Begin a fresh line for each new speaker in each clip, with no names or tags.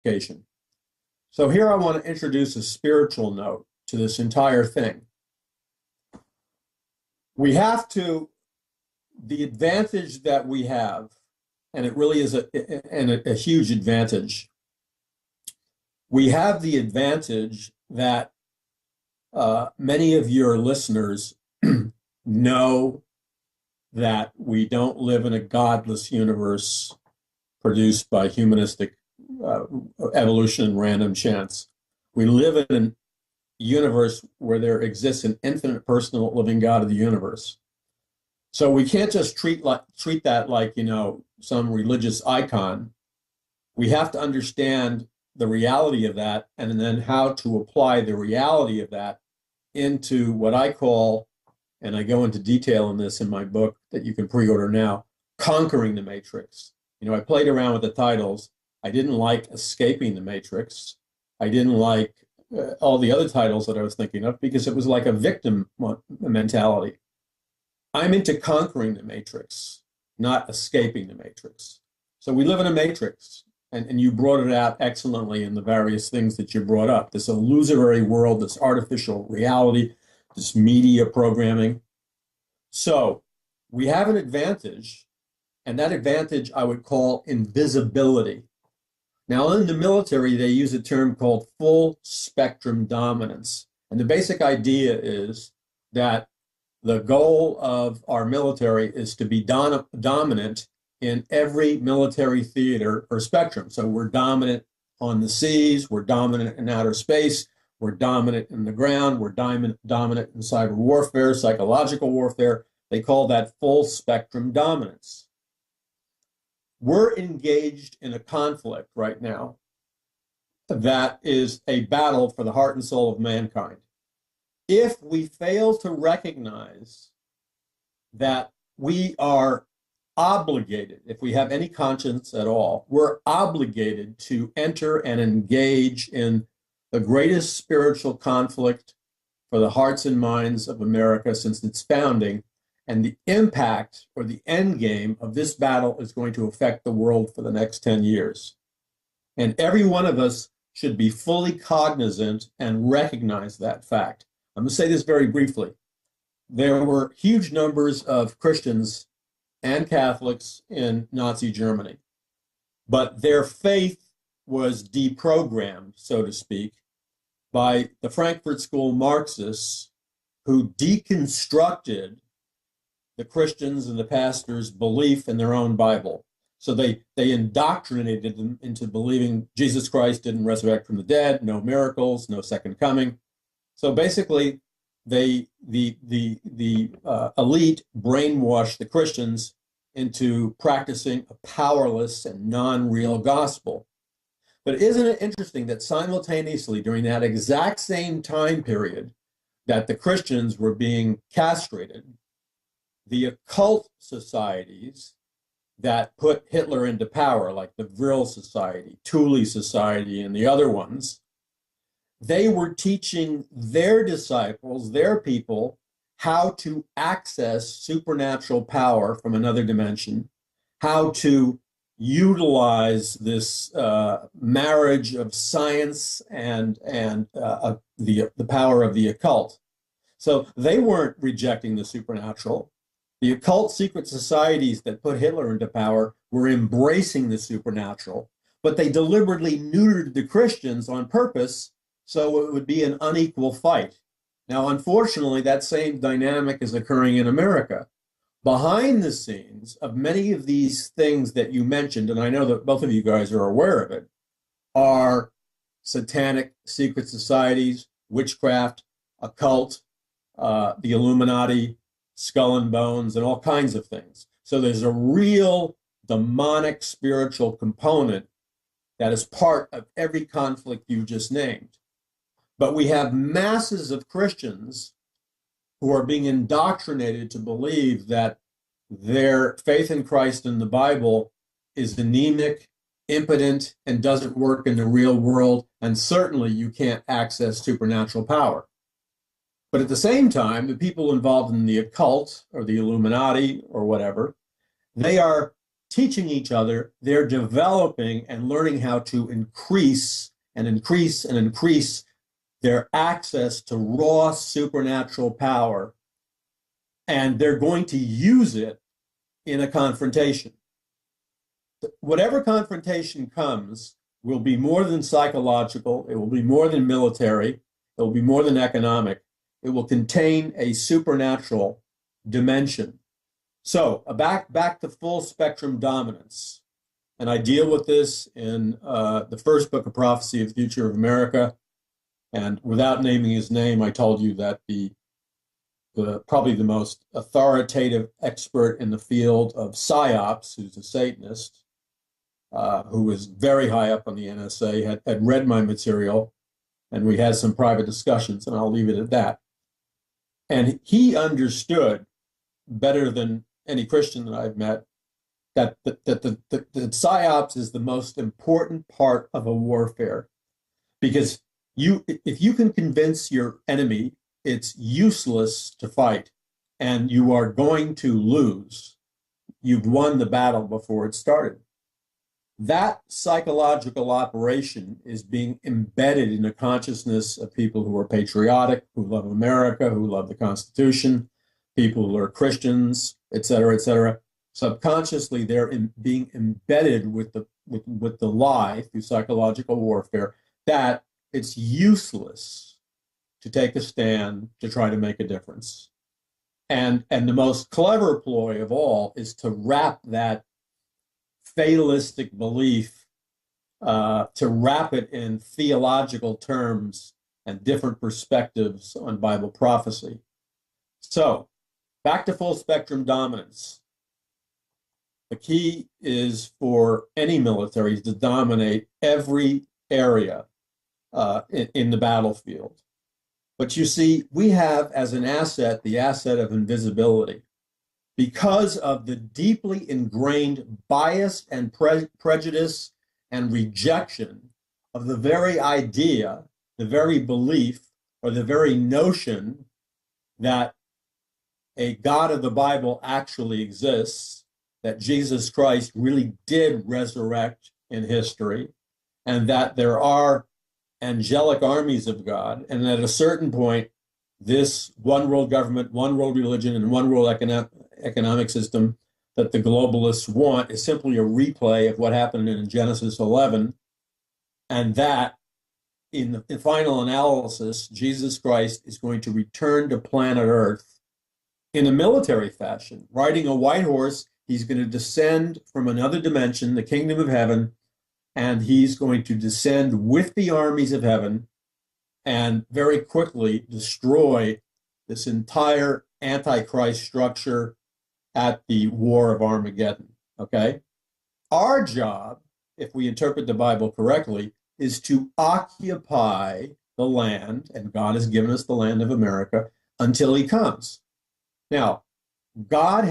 sanctification. So here I want to introduce a spiritual note to this entire thing. We have to, the advantage that we have, and it really is a huge advantage, we have the advantage that many of your listeners know that we don't live in a godless universe produced by humanistic evolution and random chance. We live in a universe where there exists an infinite personal living God of the universe. So we can't just treat that like, you know, some religious icon. We have to understand the reality of that and then how to apply the reality of that into what I call, and I go into detail on this in my book that you can pre-order now, Conquering the Matrix. You know, I played around with the titles. I didn't like Escaping the Matrix. I didn't like all the other titles that I was thinking of because it was like a victim mentality. I'm into conquering the matrix, not escaping the matrix. So we live in a matrix, and you brought it out excellently in the various things that you brought up. This illusory world, this artificial reality, this media programming. So we have an advantage, and that advantage I would call invisibility. Now, in the military, they use a term called full spectrum dominance. And the basic idea is that the goal of our military is to be dominant in every military theater or spectrum. So we're dominant on the seas, we're dominant in outer space, we're dominant in the ground, we're dominant in cyber warfare, psychological warfare. They call that full spectrum dominance. We're engaged in a conflict right now that is a battle for the heart and soul of mankind. If we fail to recognize that we are obligated, if we have any conscience at all, we're obligated to enter and engage in the greatest spiritual conflict for the hearts and minds of America since its founding. And the impact or the end game of this battle is going to affect the world for the next 10 years. And every one of us should be fully cognizant and recognize that fact. I'm going to say this very briefly. There were huge numbers of Christians and Catholics in Nazi Germany, but their faith was deprogrammed, so to speak, by the Frankfurt School Marxists who deconstructed the Christians and the pastors' belief in their own Bible. So they indoctrinated them into believing Jesus Christ didn't resurrect from the dead, no miracles, no second coming. So basically, the elite brainwashed the Christians into practicing a powerless and non-real gospel. But isn't it interesting that simultaneously, during that exact same time period that the Christians were being castrated, the occult societies that put Hitler into power, like the Vril Society, Thule Society, and the other ones, they were teaching their disciples, their people, how to access supernatural power from another dimension, how to utilize this marriage of science and the power of the occult. So they weren't rejecting the supernatural. The occult secret societies that put Hitler into power were embracing the supernatural, but they deliberately neutered the Christians on purpose so it would be an unequal fight. Now, unfortunately, that same dynamic is occurring in America. Behind the scenes of many of these things that you mentioned, and I know that both of you guys are aware of it, are satanic secret societies, witchcraft, occult, the Illuminati, skull and bones, and all kinds of things. So there's a real demonic spiritual component that is part of every conflict you just named. But we have masses of Christians who are being indoctrinated to believe that their faith in Christ and the Bible is anemic, impotent, and doesn't work in the real world, and certainly you can't access supernatural power. But at the same time, the people involved in the occult or the Illuminati or whatever, they are teaching each other, they're developing and learning how to increase and increase and increase their access to raw supernatural power. And they're going to use it in a confrontation. Whatever confrontation comes will be more than psychological, it will be more than military, it will be more than economic. It will contain a supernatural dimension. So back to full spectrum dominance. And I deal with this in the first book of prophecy of the future of America. And without naming his name, I told you that probably the most authoritative expert in the field of psyops, who's a Satanist, who was very high up on the NSA, had read my material, and we had some private discussions, and I'll leave it at that. And he understood better than any Christian that I've met that the psyops is the most important part of a warfare, because if you can convince your enemy it's useless to fight and you are going to lose, you've won the battle before it started. That psychological operation is being embedded in the consciousness of people who are patriotic, who love America, who love the Constitution, people who are Christians, et cetera, et cetera. Subconsciously, they're being embedded with the lie through psychological warfare that it's useless to take a stand to try to make a difference. And the most clever ploy of all is to wrap that fatalistic belief, to wrap it in theological terms and different perspectives on Bible prophecy. So, back to full spectrum dominance. The key is for any military to dominate every area in the battlefield. But you see, we have as an asset the asset of invisibility. Because of the deeply ingrained bias and prejudice and rejection of the very idea, the very belief, or the very notion that a God of the Bible actually exists, that Jesus Christ really did resurrect in history, and that there are angelic armies of God, and at a certain point, this one world government, one world religion, and one world economic system that the globalists want is simply a replay of what happened in Genesis 11, and that in the final analysis, Jesus Christ is going to return to planet Earth in a military fashion. Riding a white horse, he's going to descend from another dimension, the kingdom of heaven, and he's going to descend with the armies of heaven and very quickly destroy this entire Antichrist structure at the War of Armageddon, okay? Our job, if we interpret the Bible correctly, is to occupy the land, and God has given us the land of America, until he comes. Now, God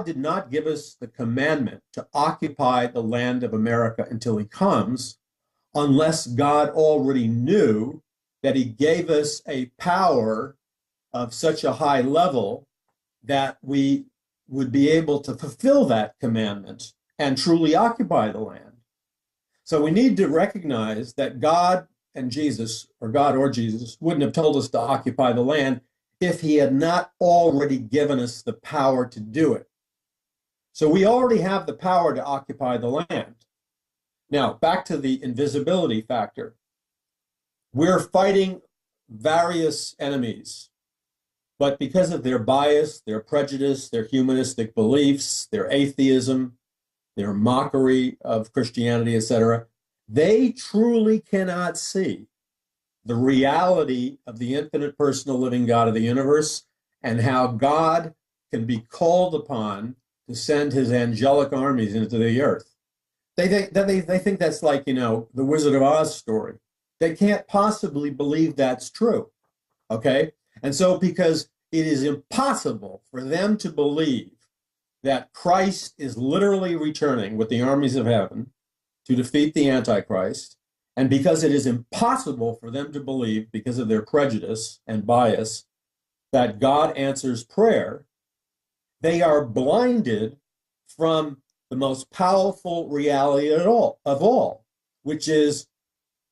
did not give us the commandment to occupy the land of America until he comes, unless God already knew that he gave us a power of such a high level that we would be able to fulfill that commandment and truly occupy the land. So we need to recognize that God and Jesus, or God or Jesus, wouldn't have told us to occupy the land if he had not already given us the power to do it. So we already have the power to occupy the land. Now, back to the invisibility factor. We're fighting various enemies, but because of their bias, their prejudice, their humanistic beliefs, their atheism, their mockery of Christianity, etc., they truly cannot see the reality of the infinite personal living God of the universe and how God can be called upon to send his angelic armies into the earth. They think that's like, the Wizard of Oz story. They can't possibly believe that's true, okay? And so because it is impossible for them to believe that Christ is literally returning with the armies of heaven to defeat the Antichrist, and because it is impossible for them to believe, because of their prejudice and bias, that God answers prayer, they are blinded from the most powerful reality of all, which is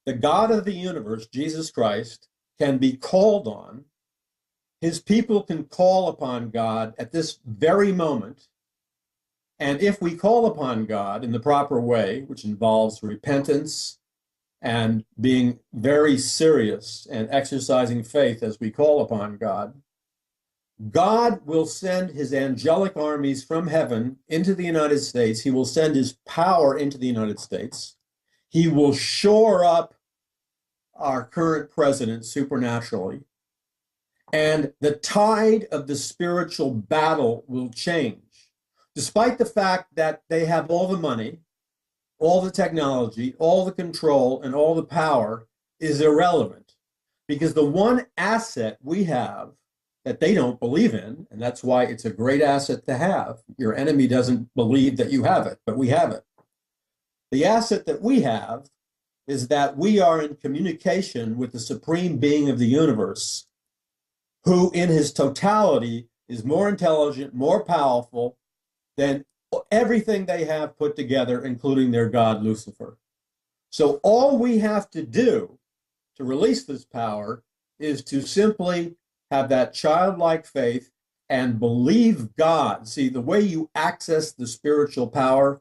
the God of the universe, Jesus Christ, can be called on. His people can call upon God at this very moment. And if we call upon God in the proper way, which involves repentance and being very serious and exercising faith as we call upon God, God will send his angelic armies from heaven into the United States. He will send his power into the United States. He will shore up our current president supernaturally. And the tide of the spiritual battle will change. Despite the fact that they have all the money, all the technology, all the control, and all the power is irrelevant. Because the one asset we have that they don't believe in, and that's why it's a great asset to have. Your enemy doesn't believe that you have it, but we have it. The asset that we have is that we are in communication with the supreme being of the universe, who in his totality is more intelligent, more powerful than everything they have put together, including their god, Lucifer. So all we have to do to release this power is to simply have that childlike faith and believe God. See, the way you access the spiritual power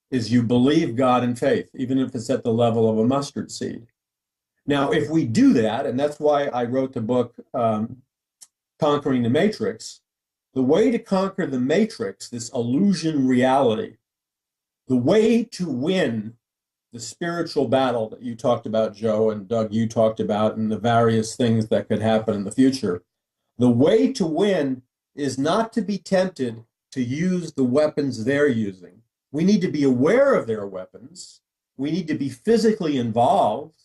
is you believe God in faith, even if it's at the level of a mustard seed. Now, if we do that, and that's why I wrote the book, Conquering the Matrix, the way to conquer the matrix, this illusion reality, the way to win the spiritual battle that you talked about, Joe, and Doug, you talked about, and the various things that could happen in the future, the way to win is not to be tempted to use the weapons they're using. We need to be aware of their weapons. We need to be physically involved.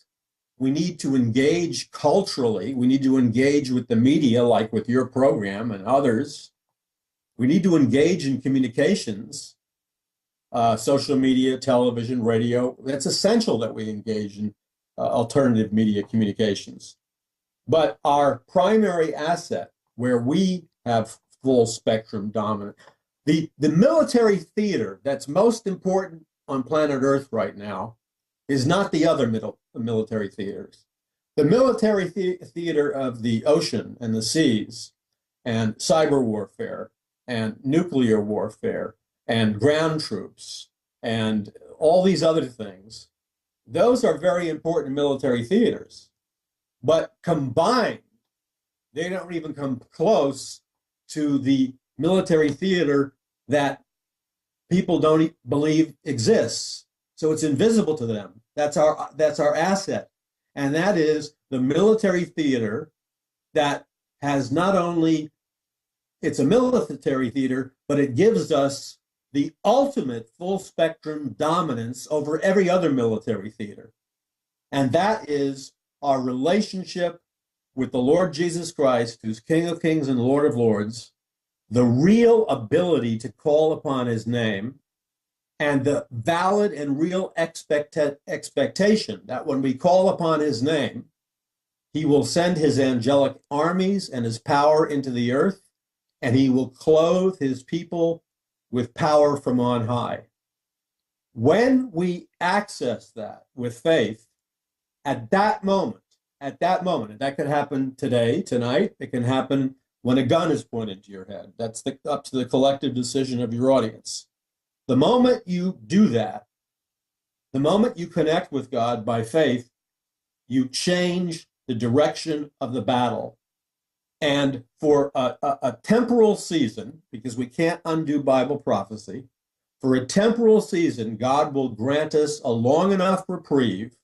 We need to engage culturally. We need to engage with the media, like with your program and others. We need to engage in communications, social media, television, radio. That's essential that we engage in alternative media communications. But our primary asset, where we have full spectrum dominant, the military theater that's most important on planet Earth right now is not the other military theaters. The military theater of the ocean and the seas and cyber warfare and nuclear warfare and ground troops and all these other things, those are very important military theaters. But combined, they don't even come close to the military theater that people don't believe exists. So it's invisible to them. That's our asset. And that is the military theater that has not only, it's a military theater, but it gives us the ultimate full spectrum dominance over every other military theater. And that is our relationship with the Lord Jesus Christ, who's King of Kings and Lord of Lords, the real ability to call upon his name, and the valid and real expectation that when we call upon his name, he will send his angelic armies and his power into the earth, and he will clothe his people with power from on high. When we access that with faith, at that moment, and that could happen today, tonight, it can happen when a gun is pointed to your head. That's up to the collective decision of your audience. The moment you do that, the moment you connect with God by faith, you change the direction of the battle. And for a temporal season, because we can't undo Bible prophecy, for a temporal season, God will grant us a long enough reprieve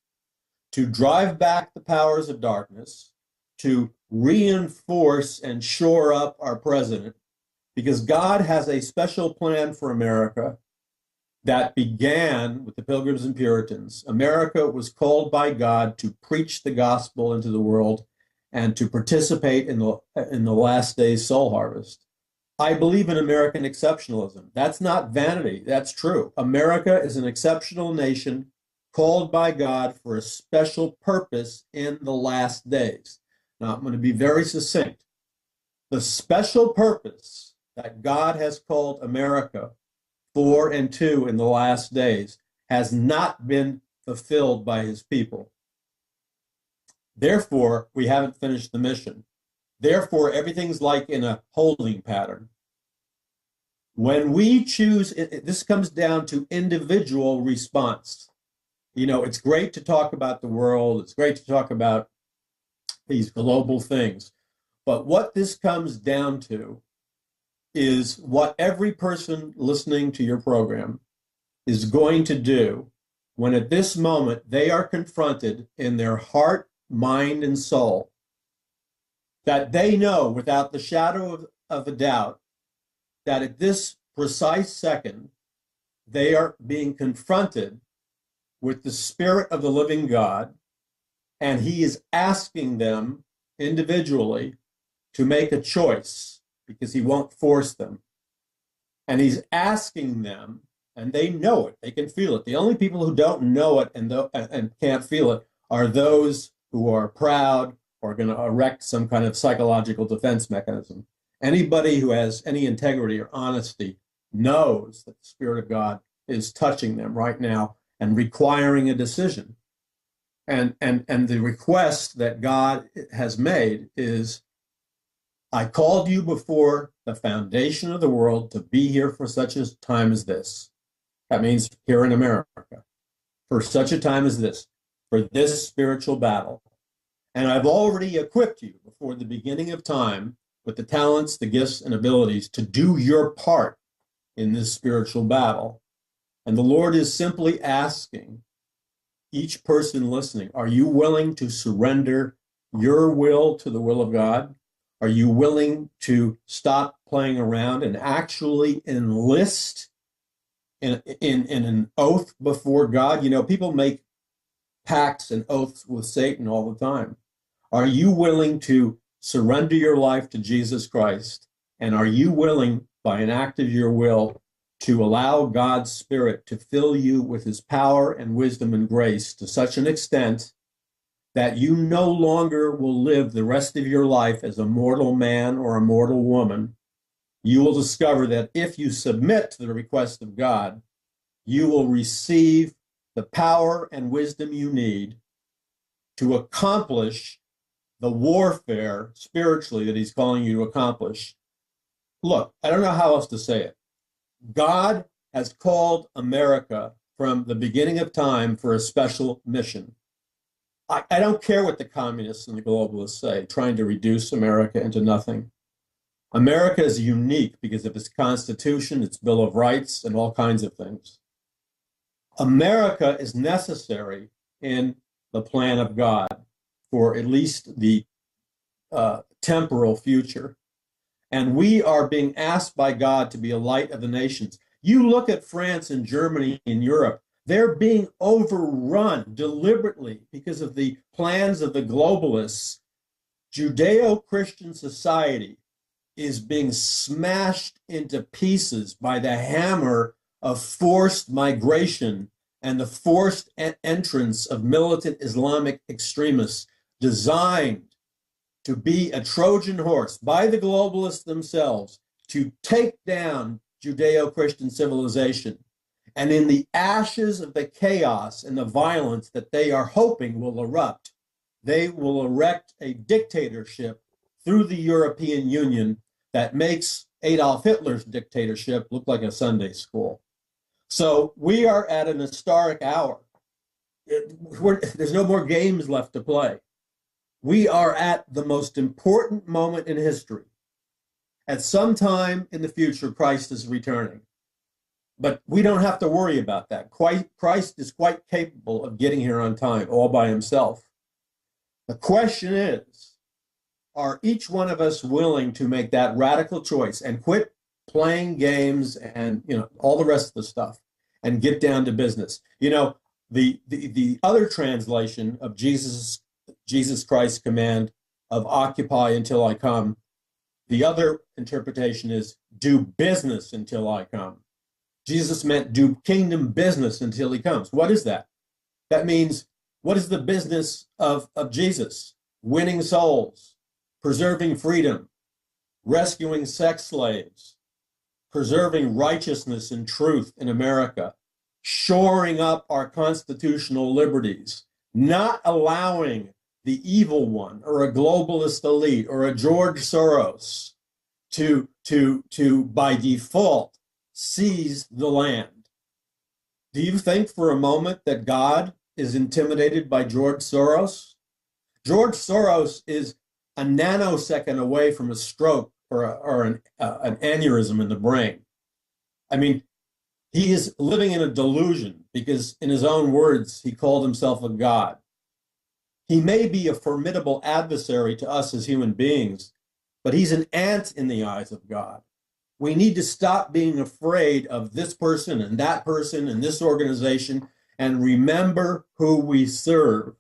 to drive back the powers of darkness, to reinforce and shore up our president, because God has a special plan for America that began with the Pilgrims and Puritans. America was called by God to preach the gospel into the world and to participate in the last days soul harvest. I believe in American exceptionalism. That's not vanity. That's true. America is an exceptional nation called by God for a special purpose in the last days. Now, I'm going to be very succinct. The special purpose that God has called America 4 and 2 in the last days has not been fulfilled by his people. Therefore, we haven't finished the mission. Therefore, everything's like in a holding pattern. When we choose, this comes down to individual response. You know, it's great to talk about the world. It's great to talk about these global things. But what this comes down to is what every person listening to your program is going to do when at this moment they are confronted in their heart, mind, and soul that they know without the shadow of a doubt that at this precise second they are being confronted with the Spirit of the living God, and he is asking them individually to make a choice because he won't force them. And he's asking them, and they know it, they can feel it. The only people who don't know it and can't feel it are those who are proud or going to erect some kind of psychological defense mechanism. Anybody who has any integrity or honesty knows that the Spirit of God is touching them right now and requiring a decision. And the request that God has made is, I called you before the foundation of the world to be here for such a time as this. That means here in America, for such a time as this, for this spiritual battle. And I've already equipped you before the beginning of time with the talents, the gifts, and abilities to do your part in this spiritual battle. And the Lord is simply asking each person listening, are you willing to surrender your will to the will of God? Are you willing to stop playing around and actually enlist in an oath before God? You know, people make pacts and oaths with Satan all the time. Are you willing to surrender your life to Jesus Christ? And are you willing, by an act of your will, to allow God's Spirit to fill you with his power and wisdom and grace to such an extent that you no longer will live the rest of your life as a mortal man or a mortal woman? You will discover that if you submit to the request of God, you will receive the power and wisdom you need to accomplish the warfare spiritually that he's calling you to accomplish. Look, I don't know how else to say it. God has called America from the beginning of time for a special mission. I don't care what the communists and the globalists say, trying to reduce America into nothing. America is unique because of its Constitution, its Bill of Rights, and all kinds of things. America is necessary in the plan of God for at least the temporal future. And we are being asked by God to be a light of the nations. You look at France and Germany and Europe, they're being overrun deliberately because of the plans of the globalists. Judeo-Christian society is being smashed into pieces by the hammer of forced migration and the forced entrance of militant Islamic extremists designed to be a Trojan horse by the globalists themselves to take down Judeo-Christian civilization. And in the ashes of the chaos and the violence that they are hoping will erupt, they will erect a dictatorship through the European Union that makes Adolf Hitler's dictatorship look like a Sunday school. So we are at an historic hour. There's no more games left to play. We are at the most important moment in history. At some time in the future, Christ is returning. But we don't have to worry about that. Christ is quite capable of getting here on time, all by himself. The question is, are each one of us willing to make that radical choice and quit playing games and all the rest of the stuff and get down to business? The other translation of Jesus Christ's command of occupy until I come, the other interpretation is do business until I come. Jesus meant do kingdom business until he comes. What is that? That means, what is the business of Jesus? Winning souls, preserving freedom, rescuing sex slaves, preserving righteousness and truth in America, shoring up our constitutional liberties, not allowing the evil one or a globalist elite or a George Soros to by default seize the land. Do you think for a moment that God is intimidated by George Soros? George Soros is a nanosecond away from a stroke or an aneurysm in the brain. I mean, he is living in a delusion because, in his own words, he called himself a god. He may be a formidable adversary to us as human beings, but he's an ant in the eyes of God. We need to stop being afraid of this person and that person and this organization and remember who we serve,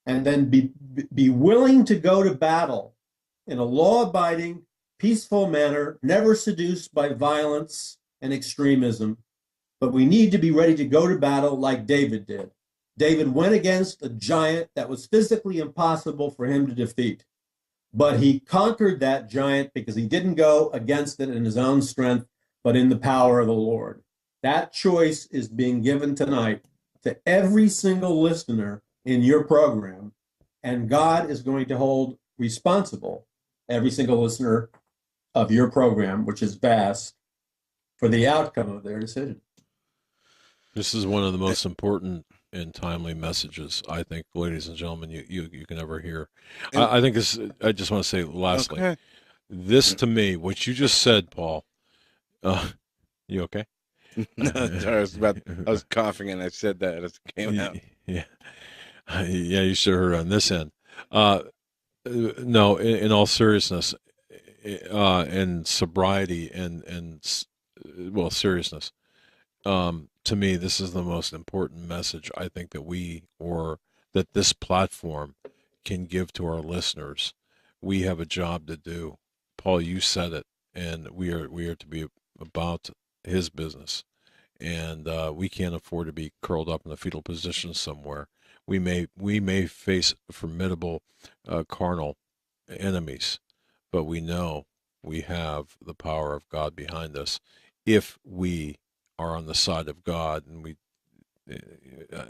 and then be willing to go to battle in a law-abiding, peaceful manner, never seduced by violence and extremism. But we need to be ready to go to battle like David did. David went against a giant that was physically impossible for him to defeat. But he conquered that giant because he didn't go against it in his own strength, but in the power of the Lord. That choice is being given tonight to every single listener in your program, and God is going to hold responsible every single listener of your program, which is vast, for the outcome of their decision.
This is one of the most important and timely messages, I think, ladies and gentlemen, you can ever hear. I think this, I just want to say lastly,
Okay.
this to me, what you just said, Paul, you okay?
No, sorry, I was coughing and I said that as it came out.
Yeah. Yeah, you should have heard on this end. No, in all seriousness, and sobriety and well, seriousness, to me, this is the most important message I think that we, or that this platform can give to our listeners. We have a job to do. Paul, you said it, and we are to be about his business, and we can't afford to be curled up in a fetal position somewhere. We may face formidable carnal enemies, but we know we have the power of God behind us if we are on the side of God, and we.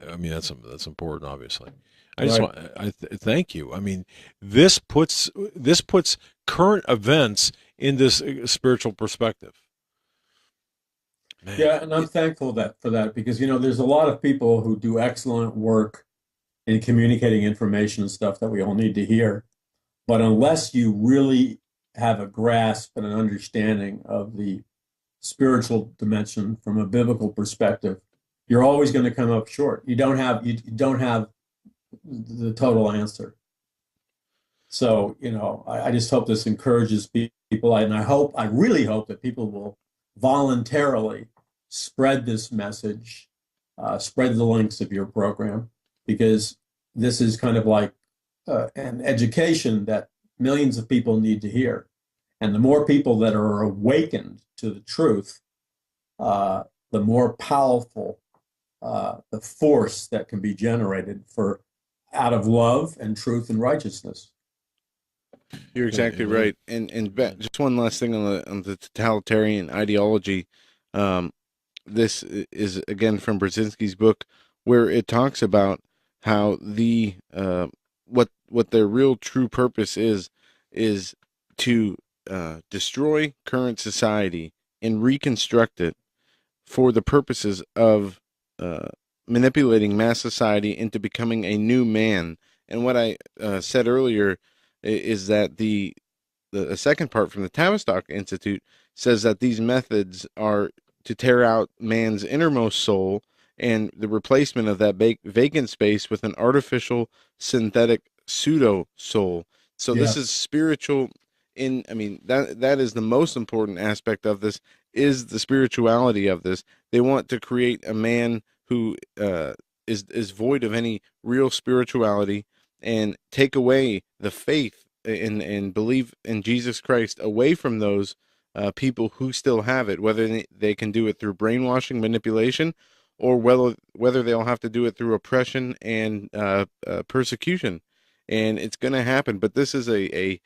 I mean, that's important, obviously. I just
Right.
want. Thank you. I mean, this puts current events in this spiritual perspective. Man.
Yeah, and I'm thankful for that because there's a lot of people who do excellent work in communicating information and stuff that we all need to hear. But unless you really have a grasp and an understanding of the spiritual dimension from a biblical perspective, you're always going to come up short. You don't have the total answer. So, I just hope this encourages people, and I really hope that people will voluntarily spread this message, spread the links of your program, because this is kind of like an education that millions of people need to hear. And the more people that are awakened to the truth, the more powerful the force that can be generated out of love and truth and righteousness.
You're exactly right. And just one last thing on the totalitarian ideology. This is again from Brzezinski's book, where it talks about how what their real true purpose is to destroy current society and reconstruct it for the purposes of manipulating mass society into becoming a new man. And what I said earlier is that the second part from the Tavistock Institute says that these methods are to tear out man's innermost soul and the replacement of that vacant space with an artificial synthetic pseudo soul. So this is spiritual. That is the most important aspect of this, is the spirituality of this. They want to create a man who is void of any real spirituality and take away the faith and believe in Jesus Christ away from those people who still have it, whether they can do it through brainwashing, manipulation, or whether they'll have to do it through oppression and persecution. And it's going to happen. But this is a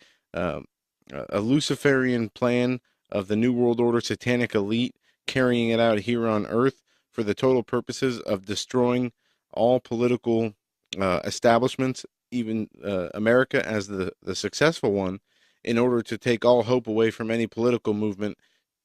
Luciferian plan of the New World Order satanic elite carrying it out here on Earth for the total purposes of destroying all political establishments, even America as the successful one, in order to take all hope away from any political movement,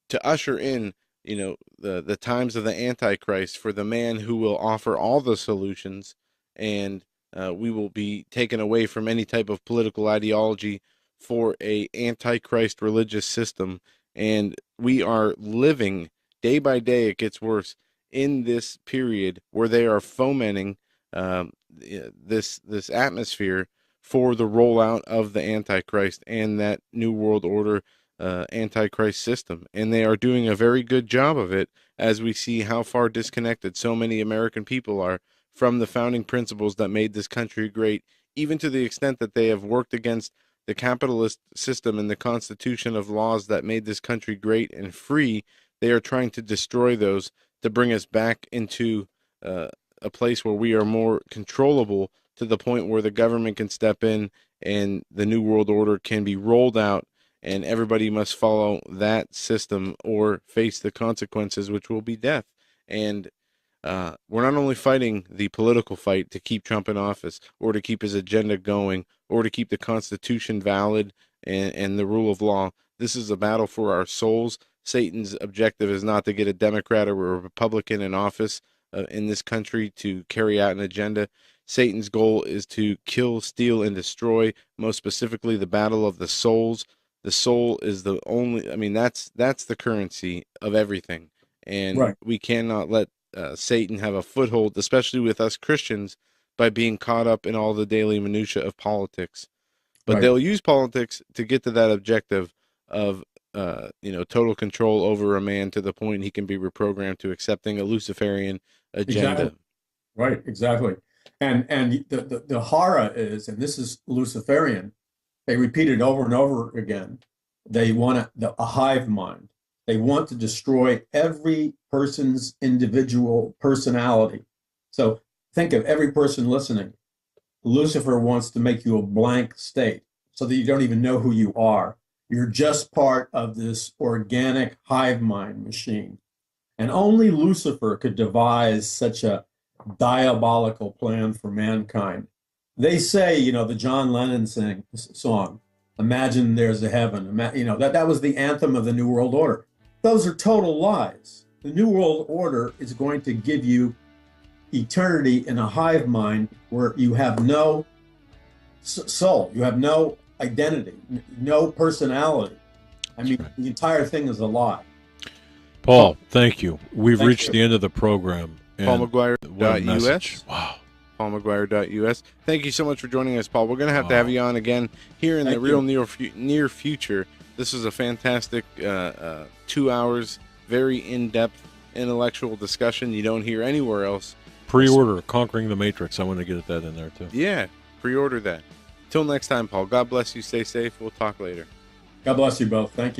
to usher in, the times of the Antichrist for the man who will offer all the solutions, and we will be taken away from any type of political ideology for a Antichrist religious system. And we are living day by day, it gets worse, in this period where they are fomenting this atmosphere for the rollout of the Antichrist and that New World Order Antichrist system. And they are doing a very good job of it, as we see how far disconnected so many American people are from the founding principles that made this country great, even to the extent that they have worked against the capitalist system and the constitution of laws that made this country great and free. They are trying to destroy those to bring us back into a place where we are more controllable, to the point where the government can step in and the New World Order can be rolled out, and everybody must follow that system or face the consequences, which will be death. And we're not only fighting the political fight to keep Trump in office, or to keep his agenda going, or to keep the Constitution valid and the rule of law. This is a battle for our souls. Satan's objective is not to get a Democrat or a Republican in office in this country to carry out an agenda. Satan's goal is to kill, steal, and destroy, most specifically the battle of the souls. The soul is the only, that's the currency of everything. And
Right.
we cannot let Satan have a foothold, especially with us Christians, by being caught up in all the daily minutia of politics. But
Right.
they'll use politics to get to that objective of total control over a man, to the point he can be reprogrammed to accepting a Luciferian agenda.
Exactly. Right, exactly. And the horror is, and this is Luciferian, they repeat it over and over again. They want a hive mind. They want to destroy every person's individual personality. So think of every person listening. Lucifer wants to make you a blank state so that you don't even know who you are. You're just part of this organic hive mind machine. And only Lucifer could devise such a diabolical plan for mankind. They say, the John Lennon song, "Imagine There's a Heaven." That was the anthem of the New World Order. Those are total lies. The New World Order is going to give you eternity in a hive mind where you have no soul, you have no identity, no personality.
Right.
The entire thing is a lie.
Paul, thank you. We've
Thank
reached
you.
the end of the program.
PaulMcGuire.us.
Wow.
PaulMcGuire.us. Thank you so much for joining us, Paul. We're going to have you on again here in
Thank
the real
you.
near future. This is a fantastic 2 hours, very in-depth intellectual discussion you don't hear anywhere else.
Pre-order Conquering the Matrix. I want to get that in there too.
Yeah, pre-order that. Till next time, Paul. God bless you. Stay safe. We'll talk later.
God bless you both. Thank you.